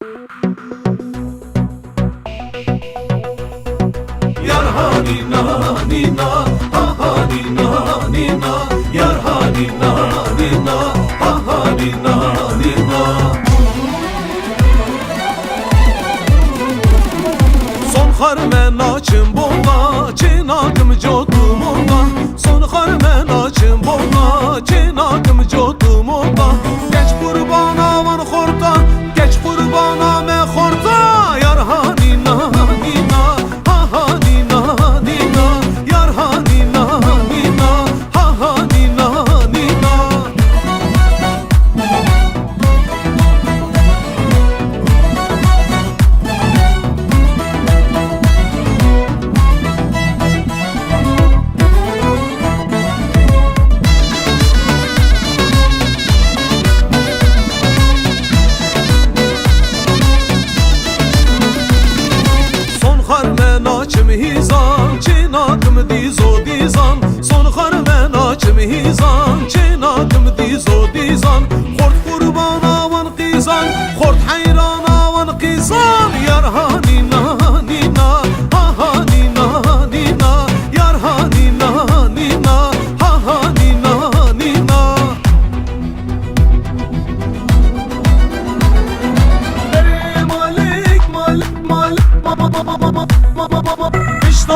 Yar hanina nina, ha hanina nina. Yar hanina nina, ha hanina nina. Son harmen açın bolla, çinakım cotumunda. Son harmen açın bolla, çinakım cotumunda. Geç kurbana van horta, geç kurbana me horta. Yar hanina nina, ha hanina nina. Yar hanina nina, ha hanina nina. Açım hizan, çinakım dizo dizan. Son harmen açım hizan, çinakım dizo dizan. Hort kurbana van qizan, hort hayrana van qizan. Yar hanina nina, ha hanina nina. Yar hanina nina, ha hanina nina. Malik, malik, malik, malik. İşte